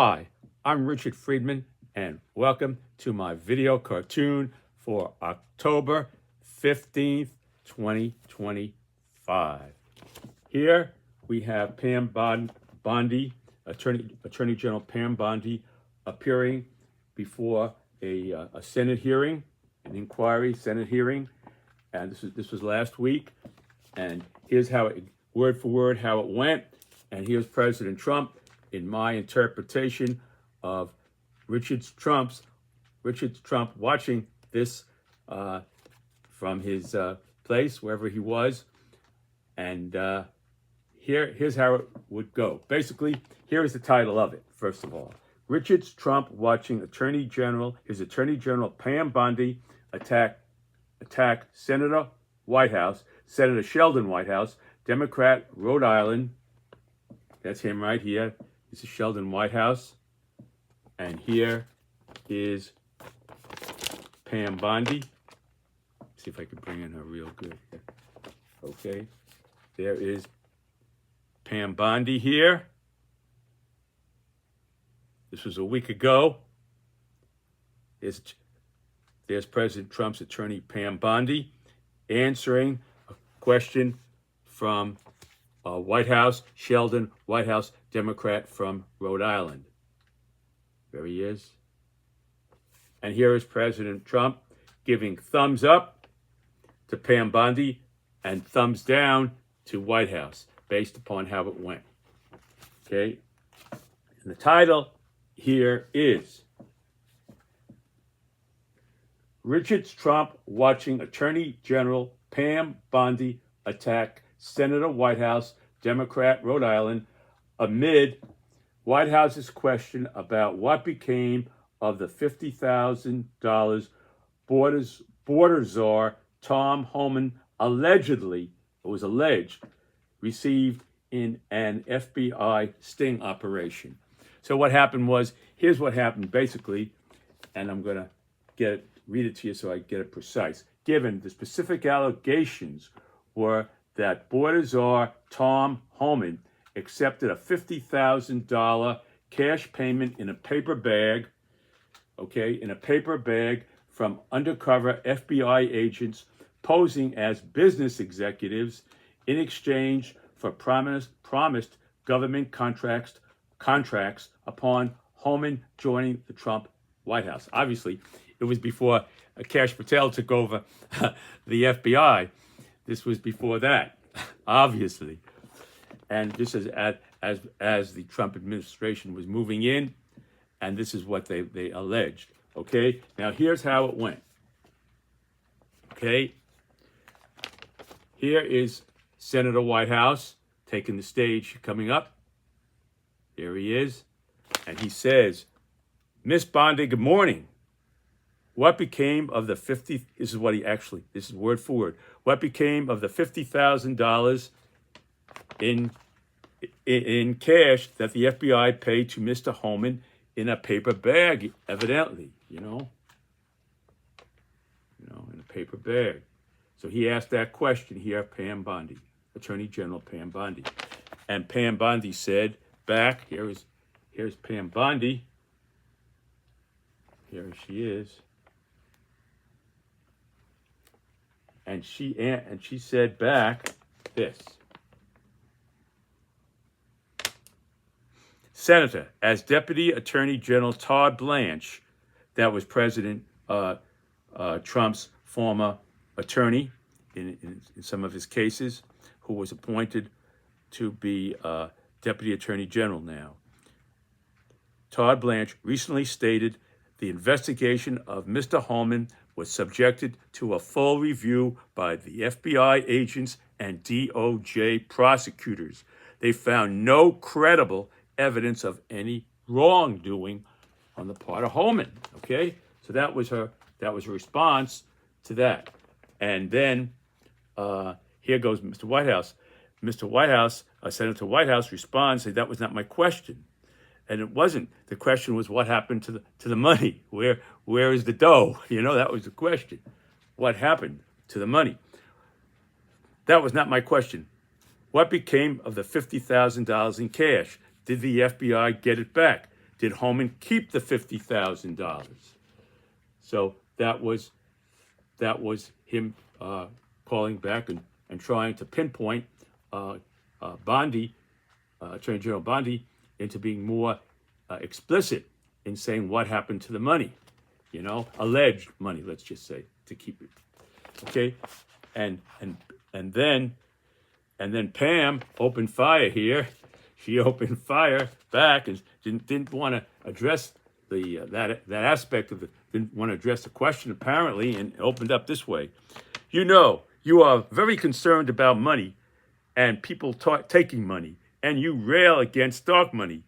Hi, I'm Richard Friedman, and welcome to my video cartoon for October 15th, 2025. Here we have Pam Bondi, Attorney General Pam Bondi, appearing before a Senate hearing, an inquiry Senate hearing, and this was last week. And here's how it, word for word, how it went. And here's President Trump in my interpretation of Richard Trump watching this from his place, wherever he was. And here's how it would go. Basically, here is the title of it, first of all. Richard Trump watching his Attorney General Pam Bondi attack Senator Sheldon Whitehouse, Democrat, Rhode Island. That's him right here. This is Sheldon Whitehouse. And here is Pam Bondi. See if I can bring in her real good here. Okay. There is Pam Bondi here. This was a week ago. There's President Trump's attorney, Pam Bondi, answering a question from Whitehouse, Sheldon Whitehouse, Democrat from Rhode Island. There he is. And here is President Trump giving thumbs up to Pam Bondi and thumbs down to Whitehouse based upon how it went. Okay? And the title here is Richard Trump watching Attorney General Pam Bondi attack Senator Whitehouse, Democrat, Rhode Island, amid White House's question about what became of the $50,000 border czar Tom Homan alleged received in an FBI sting operation. So what happened was, here's what happened basically, and I'm going to read it to you so I get it precise. Given the specific allegations were that border czar Tom Homan accepted a $50,000 cash payment in a paper bag, from undercover FBI agents posing as business executives in exchange for promised government contracts upon Homan joining the Trump White House. Obviously, it was before Kash Patel took over the FBI. This was before that, obviously. And this is as the Trump administration was moving in, and this is what they alleged. Okay, now here's how it went. Okay, here is Senator Whitehouse taking the stage, coming up. There he is, and he says, Miss Bondi, good morning. What became of the this is word for word. What became of the $50,000 in cash that the FBI paid to Mr. Homan in a paper bag, evidently, in a paper bag. So he asked that question here, Pam Bondi, Attorney General Pam Bondi. And Pam Bondi said back, here's Pam Bondi. Here she is. And she said back this. Senator, as Deputy Attorney General Todd Blanche, that was President Trump's former attorney in some of his cases, who was appointed to be Deputy Attorney General now. Todd Blanche recently stated the investigation of Mr. Homan was subjected to a full review by the FBI agents and DOJ prosecutors. They found no credible evidence of any wrongdoing on the part of Homan. Okay, so that was her response to that. And then here goes Mr. Whitehouse. Senator Whitehouse responds, saying that was not my question. And it wasn't. The question was what happened to the money? Where is the dough? That was the question. What happened to the money? That was not my question. What became of the $50,000 in cash? Did the FBI get it back? did Homan keep the $50,000? So that was him calling back and trying to pinpoint Bondi, Attorney General Bondi, into being more explicit in saying what happened to the money, alleged money, let's just say, to keep it. Okay, and then Pam opened fire here. She opened fire back and didn't want to address the that aspect of didn't want to address the question apparently, and opened up this way. You are very concerned about money and people taking money, and you rail against dark money.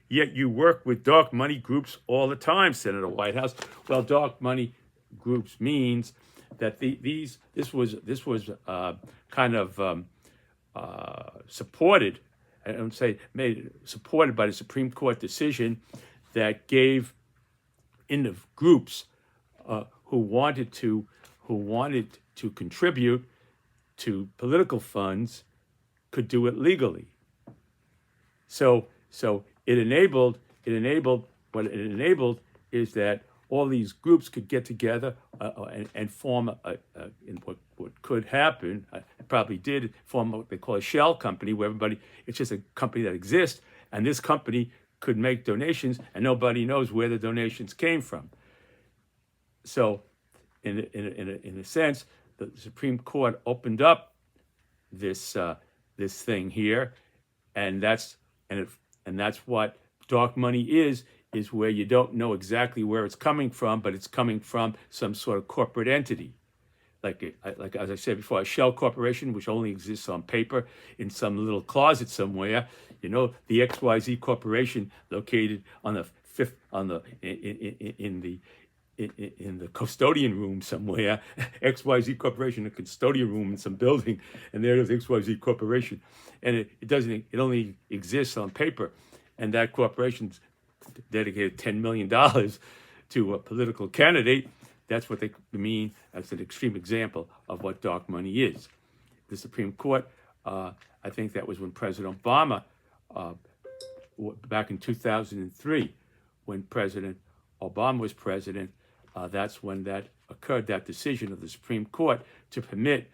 Yet you work with dark money groups all the time, Senator Whitehouse. Well, dark money groups means that this was kind of supported. I don't say supported by the Supreme Court decision that gave in the groups who wanted to contribute to political funds could do it legally. So it enabled what it enabled is that all these groups could get together and form in what could happen. It probably did form what they call a shell company, where it's just a company that exists, and this company could make donations, and nobody knows where the donations came from. So, in a sense, the Supreme Court opened up this thing here, and that's what dark money is where you don't know exactly where it's coming from, but it's coming from some sort of corporate entity. Like as I said before, a shell corporation, which only exists on paper in some little closet somewhere. The XYZ corporation located on the fifth in the custodian room somewhere. XYZ corporation, a custodian room in some building, and there is XYZ corporation, and it only exists on paper, and that corporation's dedicated $10 million to a political candidate. That's what they mean as an extreme example of what dark money is. The Supreme Court, I think that was when President Obama, back in 2003, when President Obama was president, that's when that occurred, that decision of the Supreme Court to permit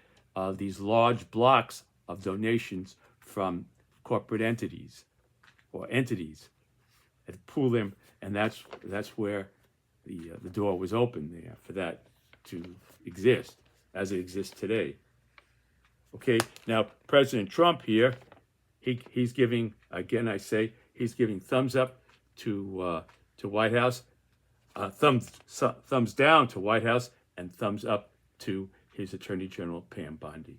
these large blocks of donations from corporate entities and pool them, and that's where the door was open there for that to exist as it exists today. Okay, now President Trump here, he's giving, again I say, he's giving thumbs up to Whitehouse, thumbs down to Whitehouse, and thumbs up to his Attorney General Pam Bondi.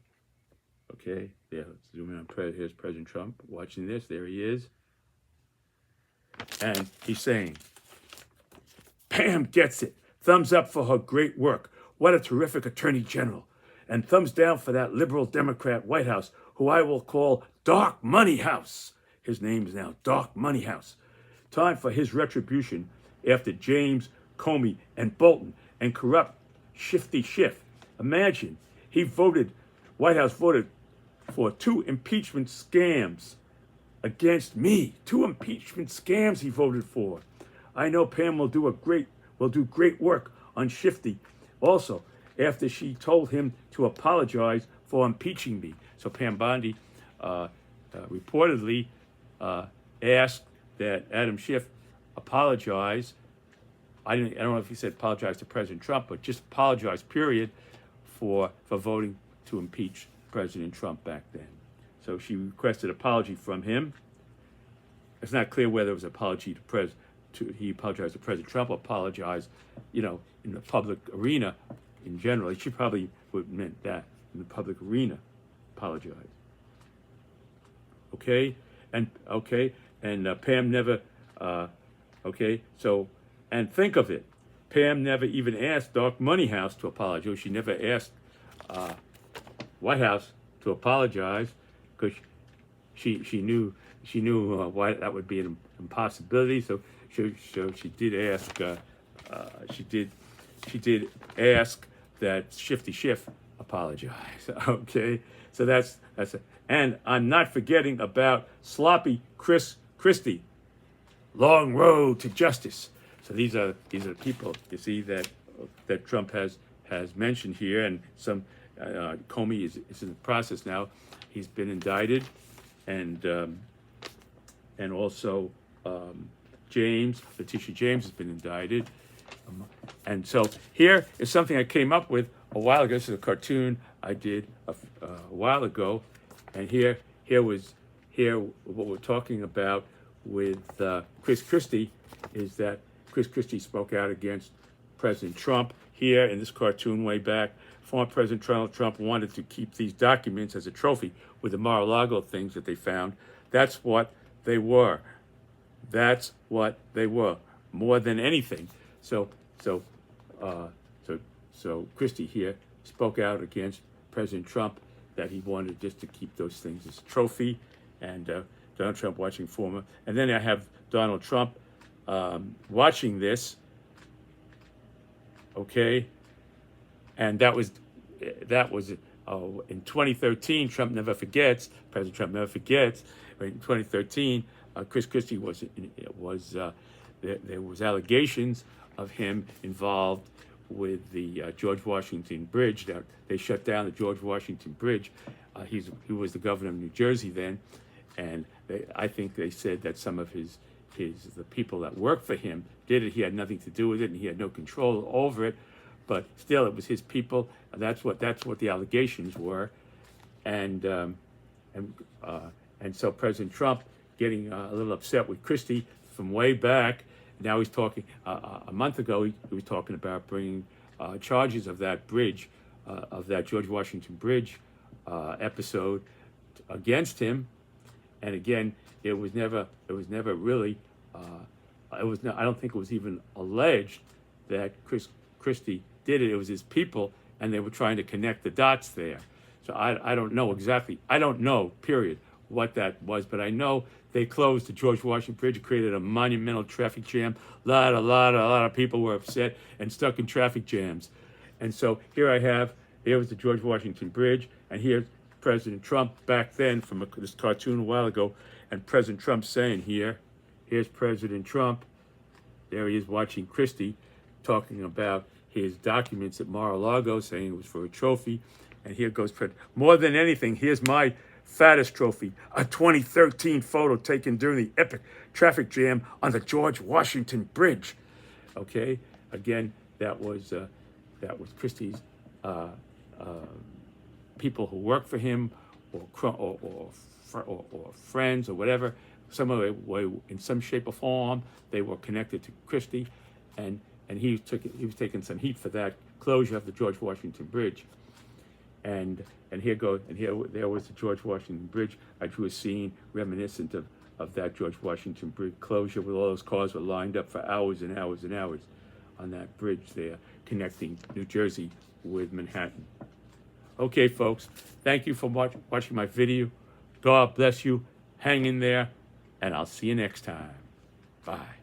Okay, yeah, let's zoom in on here's President Trump watching this. There he is. And he's saying, Pam gets it. Thumbs up for her great work. What a terrific Attorney General. And thumbs down for that liberal Democrat Whitehouse, who I will call Dark Money House. His name is now Dark Money House. Time for his retribution after James, Comey, and Bolton and corrupt Shifty Schiff. Imagine, Whitehouse voted for 2 impeachment scams against me. 2 impeachment scams he voted for. I know Pam will do great work on Shifty also, after she told him to apologize for impeaching me. So Pam Bondi reportedly asked that Adam Schiff apologize. I don't know if he said apologize to President Trump, but just apologize, period, for voting to impeach President Trump back then. So she requested apology from him. It's not clear whether it was apology he apologized to President Trump or apologized, in the public arena in general. She probably would have meant that in the public arena, apologize. Okay, and Pam never. And think of it, Pam never even asked Dark Money House to apologize. She never asked White House to apologize because she knew why that would be an impossibility. So she did ask. She did ask that Shifty Schiff apologize. Okay, so that's it. And I'm not forgetting about Sloppy Chris Christie. long road to justice. So these are people, you see, that Trump has mentioned here, and some Comey is in the process now. He's been indicted, and also Letitia James has been indicted. And so here is something I came up with a while ago. This is a cartoon I did a while ago, and here what we're talking about with Chris Christie is that Chris Christie spoke out against President Trump. Here in this cartoon way back, former President Donald Trump wanted to keep these documents as a trophy with the Mar-a-Lago things that they found. That's what they were. That's what they were, more than anything. So Christie here spoke out against President Trump that he wanted just to keep those things as a trophy, and Donald Trump watching former. And then I have Donald Trump watching this, okay, and that was in 2013. Trump never forgets. President Trump never forgets. In 2013, Chris Christie there was allegations of him involved with the George Washington Bridge. That they shut down the George Washington Bridge. He was the governor of New Jersey then, and I think they said that some of the people that worked for him did it. He had nothing to do with it, and he had no control over it. But still, it was his people. That's what the allegations were, and so President Trump getting a little upset with Christie from way back. Now he's talking. A month ago, he was talking about bringing charges of that bridge, of that George Washington Bridge episode against him. And again, it was never really. I don't think it was even alleged that Christie did it. It was his people, and they were trying to connect the dots there. So I don't know exactly. I don't know, period, what that was, but I know they closed the George Washington Bridge. It created a monumental traffic jam. A lot of people were upset and stuck in traffic jams. And so here was the George Washington Bridge, and here's President Trump back then from this cartoon a while ago, and President Trump saying here's President Trump. There he is watching Christie talking about his documents at Mar-a-Lago, saying it was for a trophy. And here goes President. More than anything, here's my fattest trophy, a 2013 photo taken during the epic traffic jam on the George Washington Bridge. Okay, again, that was Christie's people who worked for him, or friends, or whatever. Some of it were, in some shape or form, they were connected to Christie, and he was taking some heat for that closure of the George Washington Bridge. And there was the George Washington Bridge. I drew a scene reminiscent of that George Washington Bridge closure, with all those cars were lined up for hours and hours and hours on that bridge there, connecting New Jersey with Manhattan. Okay, folks, thank you for watching my video. God bless you. Hang in there, and I'll see you next time. Bye.